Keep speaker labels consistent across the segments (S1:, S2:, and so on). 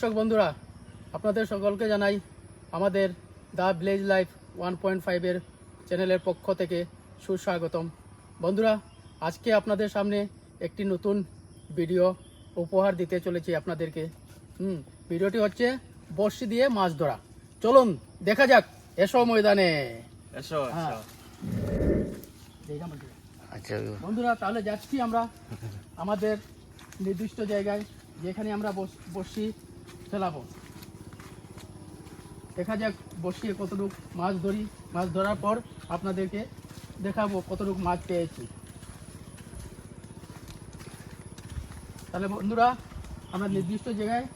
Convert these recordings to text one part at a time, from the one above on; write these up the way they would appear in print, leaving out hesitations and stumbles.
S1: দর্শক বন্ধুরা, আপনাদের সকলকে জানাই আমাদের দ্য ভিলেজ লাইফ 1.5 চ্যানেলের পক্ষ থেকে সুস্বাগতম। বন্ধুরা, আজকে আপনাদের সামনে একটি নতুন ভিডিও উপহার দিতে চলেছি আপনাদেরকে। ভিডিওটি হচ্ছে বড়শি দিয়ে মাছ ধরা। চলুন দেখা যাক, এসো ময়দানে এসো। আচ্ছা বন্ধুরা, তাহলে যাচ্ছি আমরা আমাদের নির্দিষ্ট জায়গায়, যেখানে আমরা বড়শি ফেলাবো। দেখা যাক বড়শি কতটুকু মাছ ধরি। মাছ ধরার পর আপনাদেরকে দেখাবো কতটুকু মাছ পেয়েছি। তাহলে বন্ধুরা, আমরা নির্দিষ্ট জায়গায়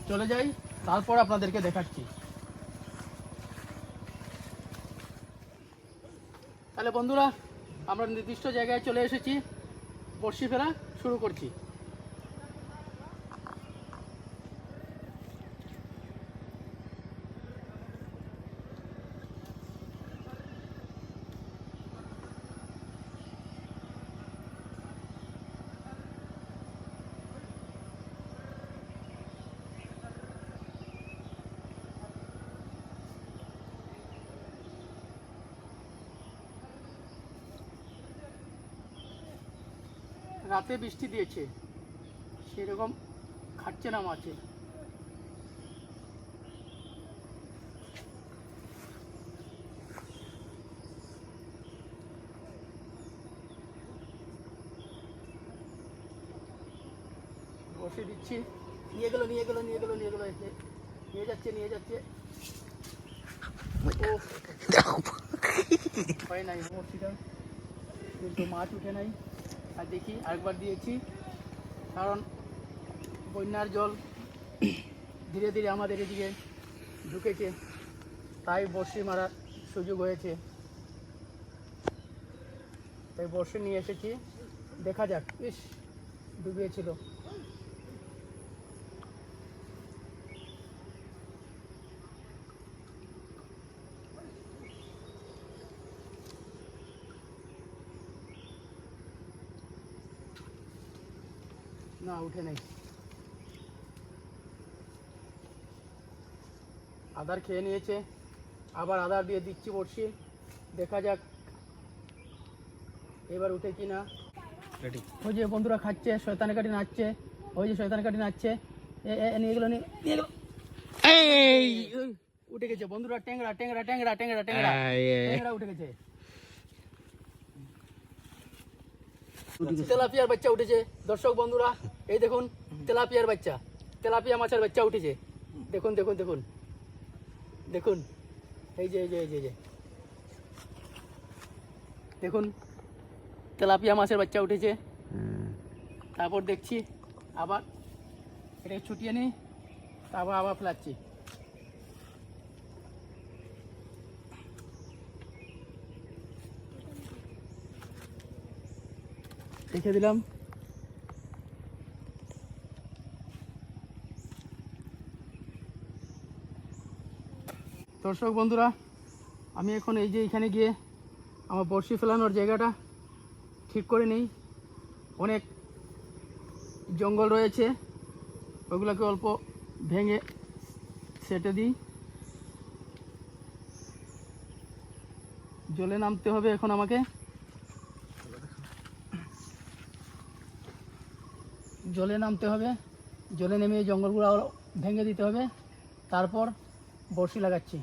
S1: চলে যাই, তারপর আপনাদেরকে দেখাচ্ছি। তাহলে বন্ধুরা, আমরা নির্দিষ্ট জায়গায় চলে এসেছি, বড়শি ফেলা শুরু করছি। রাতে বৃষ্টি দিয়েছে, সেরকম খাচ্ছে না মাছে। বসে দিচ্ছি, নিয়ে গেলো নিয়ে যাচ্ছে। হয় নাই বড়শিটা, কিন্তু মাছ উঠে নাই। আর দেখি আরেকবার দিয়েছি, কারণ বন্যার জল ধীরে ধীরে আমাদের এদিকে ঢুকেছে, তাই বড়শি মারার সুযোগ হয়েছে। তাই বড়শি নিয়ে এসেছি, দেখা যাক। ইস, ডুবিয়েছিল। না, উঠে নাই। আদার খেয়ে নিয়েছে, আবার আদার দিয়ে দিচ্ছি বড়শি। দেখা যাক এবার উঠে কি না। ওই যে বন্ধুরা খাচ্ছে, শয়তানের কাঠি নাচছে। ওই যে শয়তানের কাঠি নাচছে, নিয়ে গেলো এই উঠে গেছে বন্ধুরা। ট্যাংরা উঠে গেছে। তেলাপিয়ার বাচ্চা উঠেছে দর্শক বন্ধুরা, এই দেখুন তেলাপিয়ার বাচ্চা, তেলাপিয়া মাছের বাচ্চা উঠেছে। দেখুন এই যে দেখুন তেলাপিয়া মাছের বাচ্চা উঠেছে। তারপর দেখছি আবার এটাকে ছুটিয়ে নিই, তারপর আবার ফেলাচ্ছি। রেখে দিলাম। দর্শক বন্ধুরা, আমি এখন এই যে এখানে গিয়ে আমার বড়শি ফেলানোর জায়গাটা ঠিক করে নিই। অনেক জঙ্গল রয়েছে, ওগুলোকে অল্প ভেঙে সেটে দিই। জলে নামতে হবে এখন আমাকে। জলে নেমে এই জঙ্গলগুলো ভেঙে দিতে হবে, তারপর বড়শি লাগাচ্ছি।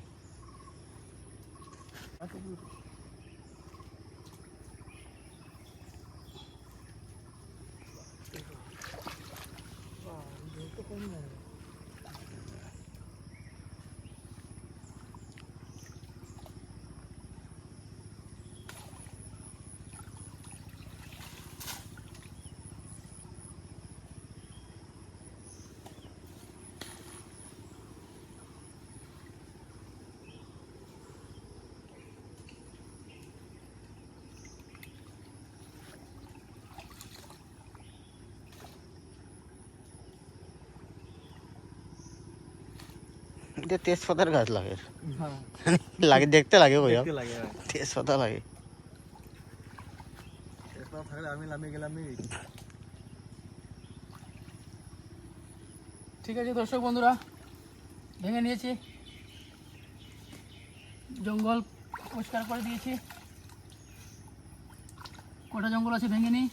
S2: তেজপাতার গাছ লাগে, লাগে দেখতে লাগে, তেজপাতা লাগে।
S3: থাকলে আমি নামিয়ে গেলাম।
S1: ঠিক আছে দর্শক বন্ধুরা, ভেঙে নিয়েছি, জঙ্গল পরিষ্কার করে দিয়েছি। কটা জঙ্গল আছে ভেঙে নিই।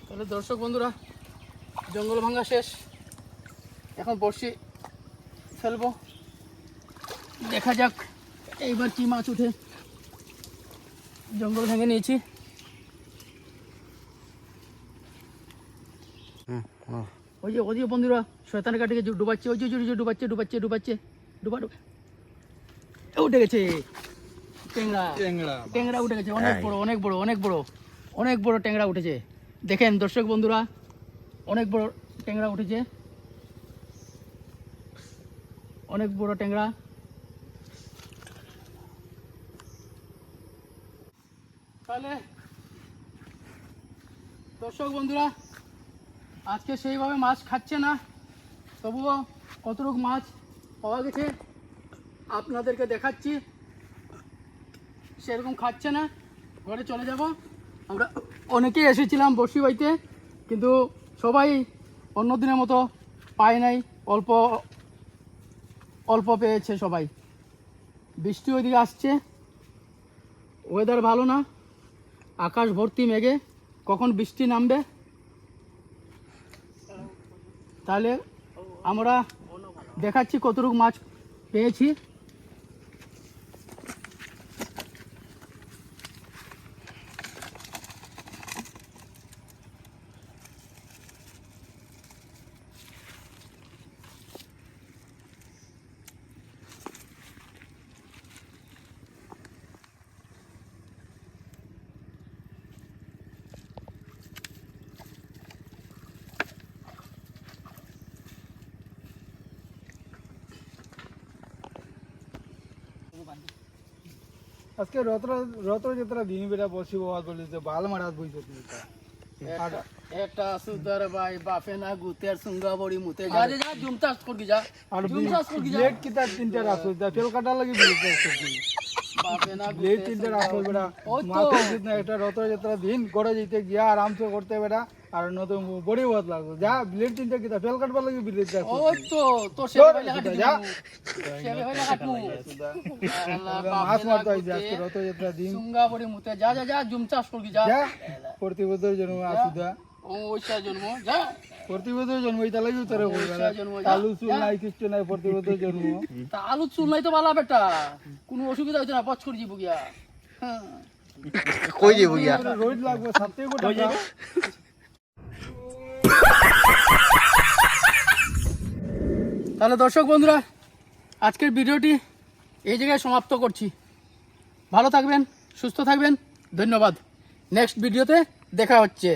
S1: তাহলে দর্শক বন্ধুরা, জঙ্গল ভাঙা শেষ, এখন বড়শি ফেলবো, দেখা যাক এইবার কি মাছ উঠে। জঙ্গল ভেঙে নিয়েছি। ওই যে বন্ধুরা, শয়তানের কাটিকে ডুবাচ্ছে, ওই যে ডুবাচ্ছে ডুবাচ্ছে ডুবাচ্ছে ডুবা ডুবা উঠে গেছে ট্যাংরা। ট্যাংরা উঠে গেছে, অনেক বড় অনেক বড় অনেক বড় অনেক বড় ট্যাংরা উঠেছে। দেখেন দর্শক বন্ধুরা, অনেক বড় ট্যাংরা উঠেছে, অনেক বড় ট্যাংরা। তাহলে দর্শক বন্ধুরা, আজকে সেইভাবে মাছ খাচ্ছে না, তবুও কতটুকু মাছ পাওয়া গেছে আপনাদেরকে দেখাচ্ছি। সেরকম খাচ্ছে না, ঘরে চলে যাব। আমরা অনেকেই এসেছিলাম বড়শি বাইতে, কিন্তু সবাই অন্য দিনের মতো পায় নাই, অল্প অল্প পেয়েছে সবাই। বৃষ্টি ওইদিকে আসছে, ওয়েদার ভালো না, আকাশ ভর্তি মেঘে, কখন বৃষ্টি নামবে। তাহলে আমরা দেখাচ্ছি কতটুকু মাছ পেয়েছি।
S3: আজকে রথযাত্রা দিন বেলা বসি বাবা গলিতে বাল মারাত বইছে তুমি
S1: একটা সুন্দর ভাই বাপে না গুতের সুঙ্গা বড়ি মুতে যা যা জুমতাস করকি যা
S3: আর
S1: জুমতাস করকি যা
S3: ব্লেড কিতা তিনটা রাখো দা ফেল কাটা লাগি ব্লেড রাখছি
S1: বাপে না
S3: ব্লেড তিনটা রাখো বেটা মাথা জিতনা এটা রথযাত্রা দিন গড়ে যেতে গিয়া আরামসে করতে বেটা আর নতুন বড়ি বহুত লাগবে যা ব্লেড তিনটা কিতা ফেল কাটবা লাগি ব্লেড রাখো
S1: ওই তো তোর সেবে ভাই লাগা
S3: যা
S1: সেবে ভাই লাগা তু
S3: মাছ মারতে আইছে আজকে রথযাত্রা দিন
S1: সুঙ্গা বড়ি মুতে যা যা যা জুমতাস করকি যা
S3: যা প্রতিবছর জন্ম আসুদা
S1: ওইসা জন্ম যা
S3: প্রতিবছর জন্ম এটা লাগি তোরে
S1: ওইসা জন্ম যা
S3: আলু চুল নাই কিছু নাই প্রতিবছর জন্ম
S1: তা আলু চুল নাই তো বালা বেটা, কোনো অসুবিধা হইতো না, পচ করে যাবো গিয়া। হ্যাঁ
S2: কই যাবো গিয়া
S3: রোজ লাগবে 7 টাকা।
S1: তাহলে দর্শক বন্ধুরা, আজকের ভিডিওটি এই জায়গায় সমাপ্ত করছি। ভালো থাকবেন, সুস্থ থাকবেন, ধন্যবাদ। নেক্সট ভিডিওতে দেখা হচ্ছে।